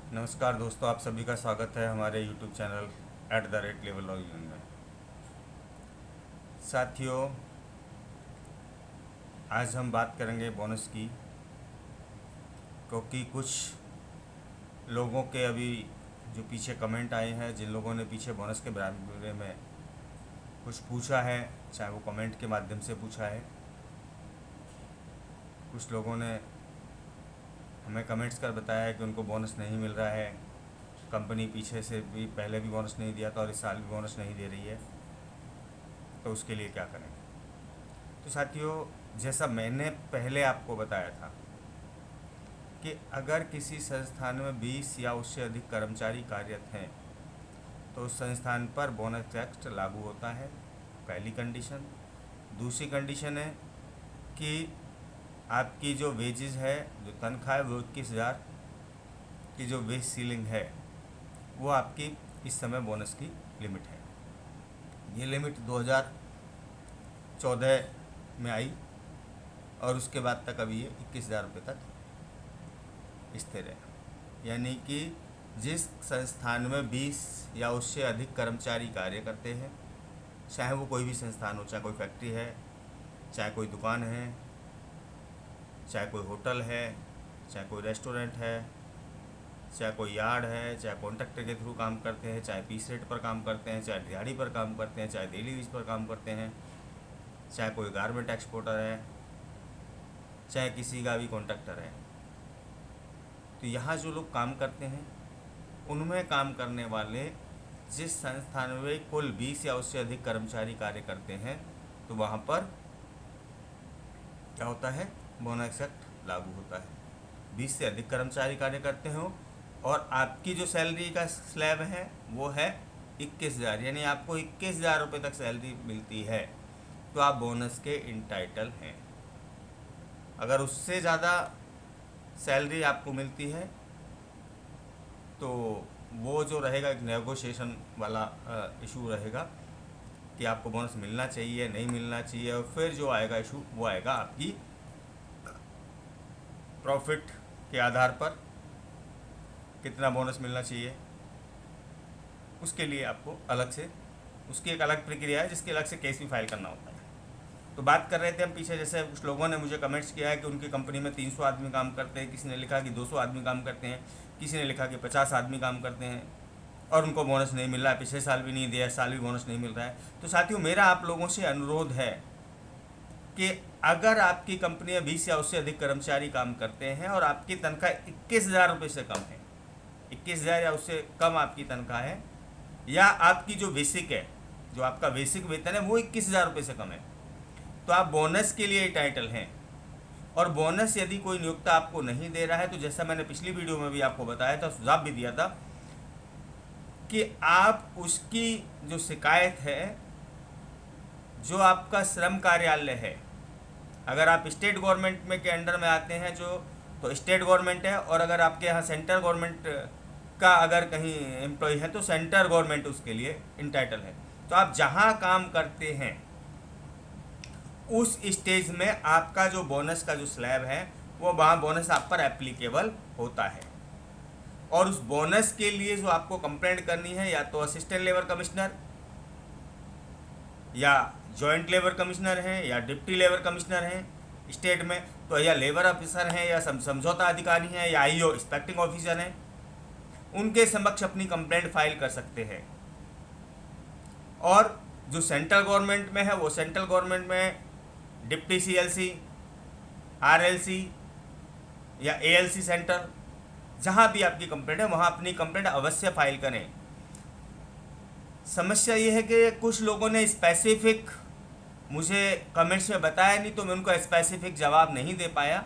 नमस्कार दोस्तों, आप सभी का स्वागत है हमारे YouTube चैनल @level of यून में। साथियों, आज हम बात करेंगे बोनस की, क्योंकि कुछ लोगों के अभी जो पीछे कमेंट आए हैं, जिन लोगों ने पीछे बोनस के बारे में कुछ पूछा है, चाहे वो कमेंट के माध्यम से पूछा है, कुछ लोगों ने हमें कमेंट्स कर बताया है कि उनको बोनस नहीं मिल रहा है, कंपनी पीछे से भी पहले भी बोनस नहीं दिया था और इस साल भी बोनस नहीं दे रही है, तो उसके लिए क्या करें। तो साथियों, जैसा मैंने पहले आपको बताया था कि अगर किसी संस्थान में 20 या उससे अधिक कर्मचारी कार्यरत हैं तो उस संस्थान पर बोनस टैक्स लागू होता है, पहली कंडीशन। दूसरी कंडीशन है कि आपकी जो वेजेस है, जो तनख्वाह है, वो 21,000 की जो वेज सीलिंग है वो आपकी इस समय बोनस की लिमिट है। ये लिमिट 2014 में आई और उसके बाद तक अभी ये 21,000 रुपये तक स्थिर है। यानी कि जिस संस्थान में 20 या उससे अधिक कर्मचारी कार्य करते हैं, चाहे वो कोई भी संस्थान हो, चाहे कोई फैक्ट्री है, चाहे कोई दुकान है, चाहे कोई होटल है, चाहे कोई रेस्टोरेंट है, चाहे कोई यार्ड है, चाहे कॉन्ट्रैक्टर के थ्रू काम करते हैं, चाहे पीस रेट पर काम करते हैं, चाहे दिहाड़ी पर काम करते हैं, चाहे डेली वेज पर काम करते हैं, चाहे कोई गारमेंट एक्सपोर्टर है, चाहे किसी का भी कॉन्ट्रैक्टर है, तो यहाँ जो लोग काम करते हैं उनमें काम करने वाले जिस संस्थान में कुल 20 या उससे अधिक कर्मचारी कार्य करते हैं, तो वहाँ पर क्या होता है, बोनस एक्ट लागू होता है। 20 से अधिक कर्मचारी कार्य करते हो और आपकी जो सैलरी का स्लैब है वो है 21,000, यानी आपको 21,000 रुपये तक सैलरी मिलती है तो आप बोनस के इंटाइटल हैं। अगर उससे ज़्यादा सैलरी आपको मिलती है तो वो जो रहेगा एक नेगोशिएशन वाला इशू रहेगा कि आपको बोनस मिलना चाहिए, नहीं मिलना चाहिए, और फिर जो आएगा इशू वो आएगा आपकी प्रॉफिट के आधार पर कितना बोनस मिलना चाहिए। उसके लिए आपको अलग से उसकी एक अलग प्रक्रिया है, जिसके अलग से केस भी फाइल करना होता है। तो बात कर रहे थे हम पीछे, जैसे कुछ लोगों ने मुझे कमेंट्स किया है कि उनकी कंपनी में 300 आदमी काम करते हैं, किसी ने लिखा कि 200 आदमी काम करते हैं, किसी ने लिखा कि 50 आदमी काम करते हैं और उनको बोनस नहीं मिल रहा है, पिछले साल भी नहीं दिया, इस साल भी बोनस नहीं मिल रहा है। तो साथियों, मेरा आप लोगों से अनुरोध है कि अगर आपकी कंपनी में 20 या उससे अधिक कर्मचारी काम करते हैं और आपकी तनख्वाह 21,000 रुपये से कम है, 21,000 या उससे कम आपकी तनख्वाह है, या आपकी जो बेसिक है, जो आपका बेसिक वेतन है वो 21,000 रुपये से कम है, तो आप बोनस के लिए टाइटल हैं। और बोनस यदि कोई नियोक्ता आपको नहीं दे रहा है तो जैसा मैंने पिछली वीडियो में भी आपको बताया था, सुझाव भी दिया था कि आप उसकी जो शिकायत है, जो आपका श्रम कार्यालय है, अगर आप स्टेट गवर्नमेंट में के अंडर में आते हैं जो, तो स्टेट गवर्नमेंट है, और अगर आपके यहाँ सेंट्रल गवर्नमेंट का अगर कहीं एम्प्लॉय है तो सेंट्रल गवर्नमेंट उसके लिए इंटाइटल है। तो आप जहाँ काम करते हैं उस स्टेज में आपका जो बोनस का जो स्लैब है वो वहाँ बोनस आप पर एप्लीकेबल होता है। और उस बोनस के लिए जो आपको कंप्लेंट करनी है, या तो असिस्टेंट लेबर कमिश्नर या जॉइंट लेबर कमिश्नर हैं या डिप्टी लेबर कमिश्नर हैं स्टेट में, तो या लेबर ऑफिसर हैं या समझौता अधिकारी हैं या आईओ इंस्पेक्टिंग ऑफिसर हैं, उनके समक्ष अपनी कंप्लेंट फाइल कर सकते हैं। और जो सेंट्रल गवर्नमेंट में है वो सेंट्रल गवर्नमेंट में डिप्टी सीएलसी, आरएलसी या एएलसी सेंटर, जहाँ भी आपकी कंप्लेंट है वहाँ अपनी कंप्लेंट अवश्य फाइल करें। समस्या ये है कि कुछ लोगों ने स्पेसिफिक मुझे कमेंट्स में बताया नहीं, तो मैं उनको स्पेसिफिक जवाब नहीं दे पाया।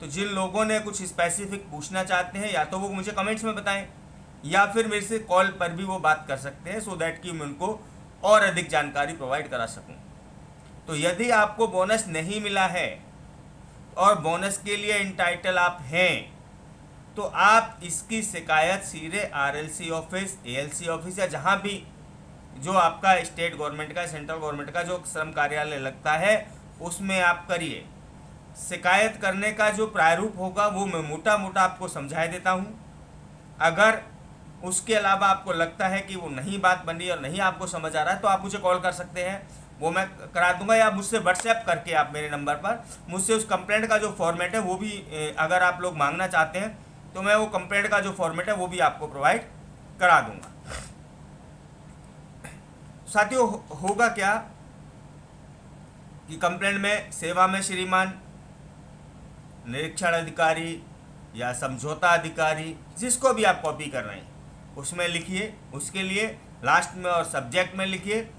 तो जिन लोगों ने कुछ स्पेसिफिक पूछना चाहते हैं, या तो वो मुझे कमेंट्स में बताएं या फिर मेरे से कॉल पर भी वो बात कर सकते हैं, सो दैट कि मैं उनको और अधिक जानकारी प्रोवाइड करा सकूं। तो यदि आपको बोनस नहीं मिला है और बोनस के लिए इंटाइटल आप हैं, तो आप इसकी शिकायत सीधे आरएलसी ऑफिस, एएलसी ऑफिस या जहाँ भी जो आपका स्टेट गवर्नमेंट का, सेंट्रल गवर्नमेंट का जो श्रम कार्यालय लगता है उसमें आप करिए। शिकायत करने का जो प्रारूप होगा वो मैं मोटा मोटा आपको समझा देता हूँ। अगर उसके अलावा आपको लगता है कि वो नहीं बात बन रही है और नहीं आपको समझ आ रहा है तो आप मुझे कॉल कर सकते हैं, वो मैं करा दूंगा, या मुझसे व्हाट्सएप करके आप मेरे नंबर पर मुझसे उस कंप्लेंट का जो फॉर्मेट है वो भी अगर आप लोग मांगना चाहते हैं तो मैं वो कंप्लेंट का जो फॉर्मेट है वो भी आपको प्रोवाइड करा दूंगा। साथियों, होगा क्या कि कंप्लेंट में सेवा में श्रीमान, निरीक्षण अधिकारी या समझौता अधिकारी, जिसको भी आप कॉपी कर रहे हैं उसमें लिखिए, उसके लिए लास्ट में और सब्जेक्ट में लिखिए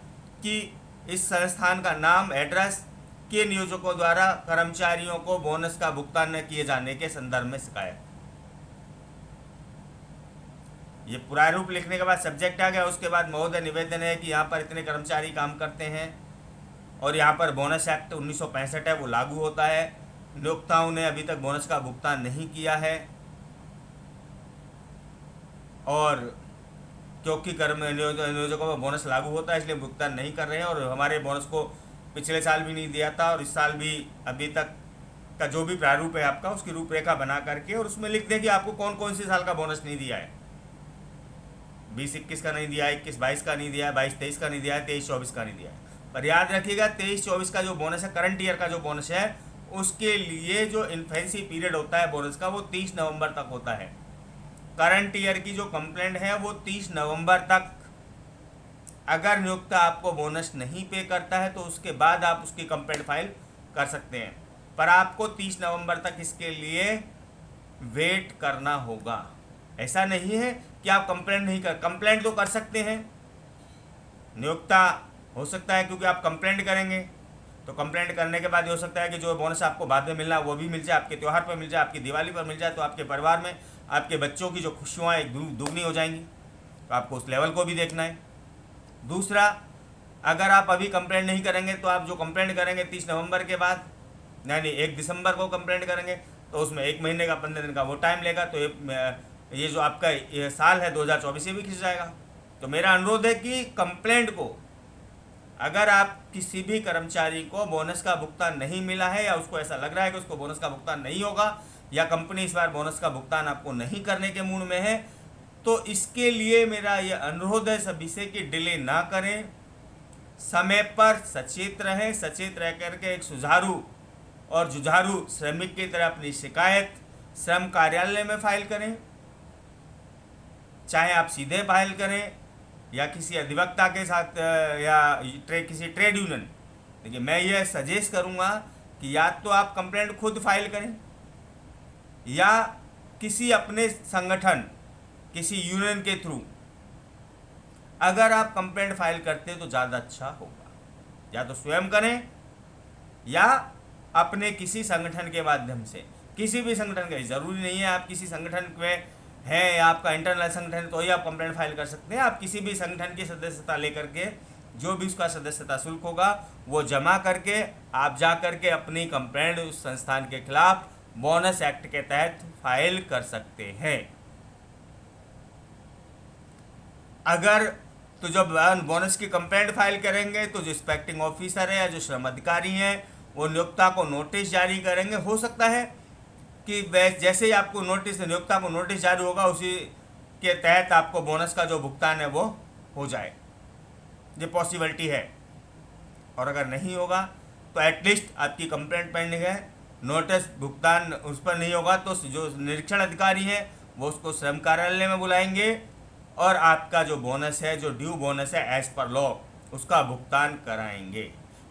कि इस संस्थान का नाम, एड्रेस के नियोजकों द्वारा कर्मचारियों को बोनस का भुगतान न किए जाने के संदर्भ में शिकायत। ये पूरा रूप लिखने के बाद सब्जेक्ट आ गया, उसके बाद महोदय निवेदन है कि यहाँ पर इतने कर्मचारी काम करते हैं और यहाँ पर बोनस एक्ट 1965 है वो लागू होता है, नियोक्ताओं ने अभी तक बोनस का भुगतान नहीं किया है और क्योंकि नियोजकों में बोनस लागू होता है इसलिए भुगतान नहीं कर रहे हैं, और हमारे बोनस को पिछले साल भी नहीं दिया था और इस साल भी अभी तक का जो भी प्रारूप है आपका उसकी रूपरेखा बना करके और उसमें लिख दें कि आपको कौन कौन से साल का बोनस नहीं दिया है। 20-21 का नहीं दिया है, 21-22 का नहीं दिया है, 22-23 का नहीं दिया है, 23-24 का नहीं दिया है। पर याद रखिएगा 23-24 का जो बोनस है, करंट ईयर का जो बोनस है, उसके लिए जो इन्फेंसी पीरियड होता है बोनस का वो 30 नवंबर तक होता है। करंट ईयर की जो कंप्लेंट है वो 30 नवंबर तक, अगर नियोक्ता आपको बोनस नहीं पे करता है तो उसके बाद आप उसकी कंप्लेंट फाइल कर सकते हैं, पर आपको 30 नवंबर तक इसके लिए वेट करना होगा। ऐसा नहीं है कि आप कंप्लेंट तो कर सकते हैं, नियोक्ता हो सकता है क्योंकि आप कंप्लेंट करेंगे तो कंप्लेंट करने के बाद ये हो सकता है कि जो बोनस आपको बाद में मिलना वो भी मिल जाए, आपके त्यौहार पर मिल जाए, आपकी दिवाली पर मिल जाए, तो आपके परिवार में आपके बच्चों की जो खुशियाँ एक दुगनी हो जाएंगी, तो आपको उस लेवल को भी देखना है। दूसरा, अगर आप अभी कंप्लेंट नहीं करेंगे तो आप जो कंप्लेंट करेंगे 30 नवंबर के बाद यानी 1 दिसंबर को कंप्लेंट करेंगे तो उसमें 1 महीने का 15 दिन का वो टाइम लेगा, तो ये जो आपका ये साल है 2024 से भी खिंच जाएगा। तो मेरा अनुरोध है कि कंप्लेंट को, अगर आप किसी भी कर्मचारी को बोनस का भुगतान नहीं मिला है या उसको ऐसा लग रहा है कि उसको बोनस का भुगतान नहीं होगा या कंपनी इस बार बोनस का भुगतान आपको नहीं करने के मूड में है, तो इसके लिए मेरा ये अनुरोध है सभी से कि डिले ना करें, समय पर सचेत रहें, सचेत रह करके एक सुचारू और जुझारू श्रमिक की तरह अपनी शिकायत श्रम कार्यालय में फाइल करें, चाहे आप सीधे फाइल करें या किसी अधिवक्ता के साथ या किसी ट्रेड यूनियन। देखिए, मैं ये सजेस्ट करूँगा कि या तो आप कंप्लेंट खुद फाइल करें या किसी अपने संगठन, किसी यूनियन के थ्रू अगर आप कंप्लेंट फाइल करते हैं तो ज़्यादा अच्छा होगा। या तो स्वयं करें या अपने किसी संगठन के माध्यम से, किसी भी संगठन का, ज़रूरी नहीं है आप किसी संगठन में हैं या आपका इंटरनल संगठन है तो ही आप कंप्लेंट फाइल कर सकते हैं। आप किसी भी संगठन की सदस्यता लेकर के जो भी उसका सदस्यता शुल्क होगा वो जमा करके आप जा करके अपनी कंप्लेंट उस संस्थान के खिलाफ बोनस एक्ट के तहत फाइल कर सकते हैं। अगर तो जब बोनस की कंप्लेंट फाइल करेंगे तो जो इंस्पेक्टिंग ऑफिसर है या जो श्रम अधिकारी हैं वो नियोक्ता को नोटिस जारी करेंगे। हो सकता है कि जैसे ही आपको नोटिस, नियोक्ता को नोटिस जारी होगा उसी के तहत आपको बोनस का जो भुगतान है वो हो जाए, ये पॉसिबिलिटी है। और अगर नहीं होगा तो एटलीस्ट आपकी कंप्लेंट पेंडिंग है, नोटिस भुगतान उस पर नहीं होगा तो जो निरीक्षण अधिकारी हैं वो उसको श्रम कार्यालय में बुलाएंगे और आपका जो बोनस है, जो ड्यू बोनस है एज पर लॉ, उसका भुगतान कराएंगे।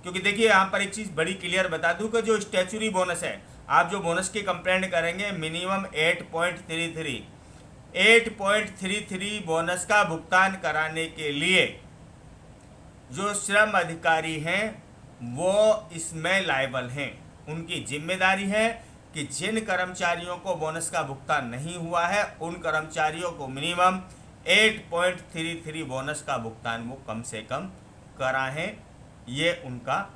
क्योंकि देखिए यहाँ पर एक चीज़ बड़ी क्लियर बता दूँ कि जो स्टैच्यूरी बोनस है, आप जो बोनस की कंप्लेंट करेंगे मिनिमम 8.33 बोनस का भुगतान कराने के लिए जो श्रम अधिकारी हैं वो इसमें लायबल हैं। उनकी जिम्मेदारी है कि जिन कर्मचारियों को बोनस का भुगतान नहीं हुआ है उन कर्मचारियों को मिनिमम 8.33 बोनस का भुगतान वो कम से कम कराएं। ये उनका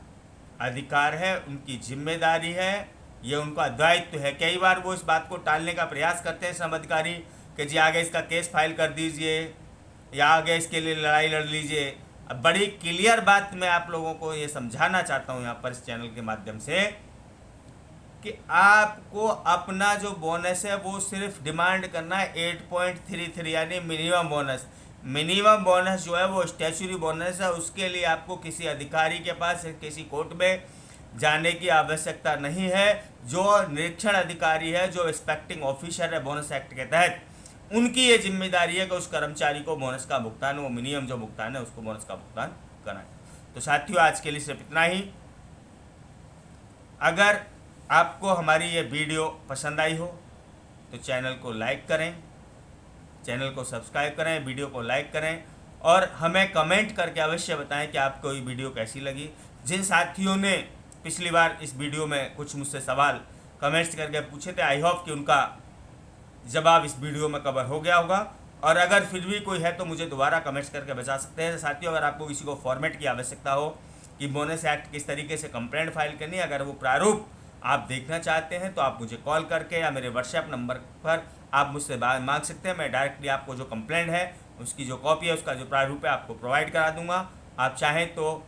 अधिकार है, उनकी जिम्मेदारी है, ये उनका दायित्व है। कई बार वो इस बात को टालने का प्रयास करते हैं श्रम अधिकारी कि जी आगे इसका केस फाइल कर दीजिए या आगे इसके लिए लड़ाई लड़ लीजिए। अब बड़ी क्लियर बात मैं आप लोगों को ये समझाना चाहता हूँ यहाँ पर इस चैनल के माध्यम से कि आपको अपना जो बोनस है वो सिर्फ डिमांड करना है 8.33 यानी मिनिमम बोनस। मिनिमम बोनस जो है वो स्टैच्यूरी बोनस है, उसके लिए आपको किसी अधिकारी के पास किसी कोर्ट में जाने की आवश्यकता नहीं है। जो निरीक्षण अधिकारी है, जो इंस्पेक्टिंग ऑफिसर है बोनस एक्ट के तहत, उनकी ये जिम्मेदारी है कि उस कर्मचारी को बोनस का भुगतान, वो मिनिमम जो भुगतान है उसको बोनस का भुगतान कराएं। तो साथियों, आज के लिए सिर्फ इतना ही। अगर आपको हमारी ये वीडियो पसंद आई हो तो चैनल को लाइक करें, चैनल को सब्सक्राइब करें, वीडियो को लाइक करें और हमें कमेंट करके अवश्य बताएं कि आपको ये वीडियो कैसी लगी। जिन साथियों ने पिछली बार इस वीडियो में कुछ मुझसे सवाल कमेंट्स करके पूछे थे, आई होप कि उनका जवाब इस वीडियो में कवर हो गया होगा। और अगर फिर भी कोई है तो मुझे दोबारा कमेंट्स करके बता सकते हैं। साथियों, अगर आपको किसी को फॉर्मेट की आवश्यकता हो कि बोनस एक्ट किस तरीके से कंप्लेंट फाइल करनी है, अगर वो प्रारूप आप देखना चाहते हैं तो आप मुझे कॉल करके या मेरे व्हाट्सएप नंबर पर आप मुझसे मांग सकते हैं। मैं डायरेक्टली आपको जो कंप्लेंट है उसकी जो कॉपी है, उसका जो प्रारूप है आपको प्रोवाइड करा दूंगा। आप चाहें तो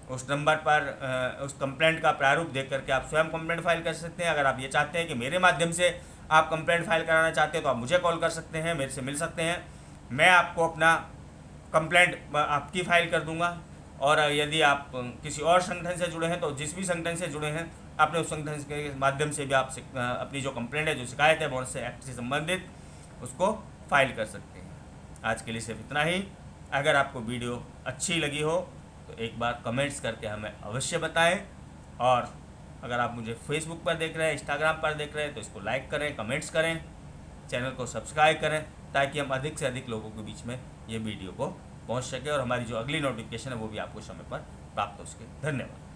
उस नंबर पर उस कंप्लेंट का प्रारूप देख करके आप स्वयं कंप्लेंट फाइल कर सकते हैं। अगर आप ये चाहते हैं कि मेरे माध्यम से आप कंप्लेंट फाइल कराना चाहते हैं तो आप मुझे कॉल कर सकते हैं, मेरे से मिल सकते हैं। मैं आपको अपना कंप्लेंट आपकी फाइल कर दूंगा। और यदि आप किसी और संगठन से जुड़े हैं तो जिस भी संगठन से जुड़े हैं अपने उस संगठन के माध्यम से भी आप अपनी जो कंप्लेंट है, जो शिकायत है बोनस एक्ट से संबंधित, उसको फाइल कर सकते हैं। आज के लिए सिर्फ इतना ही। अगर आपको वीडियो अच्छी लगी हो तो एक बार कमेंट्स करके हमें अवश्य बताएं। और अगर आप मुझे फेसबुक पर देख रहे हैं, इंस्टाग्राम पर देख रहे हैं तो इसको लाइक करें, कमेंट्स करें, चैनल को सब्सक्राइब करें ताकि हम अधिक से अधिक लोगों के बीच में ये वीडियो को पहुंच सके और हमारी जो अगली नोटिफिकेशन है वो भी आपको समय पर प्राप्त हो सके। धन्यवाद।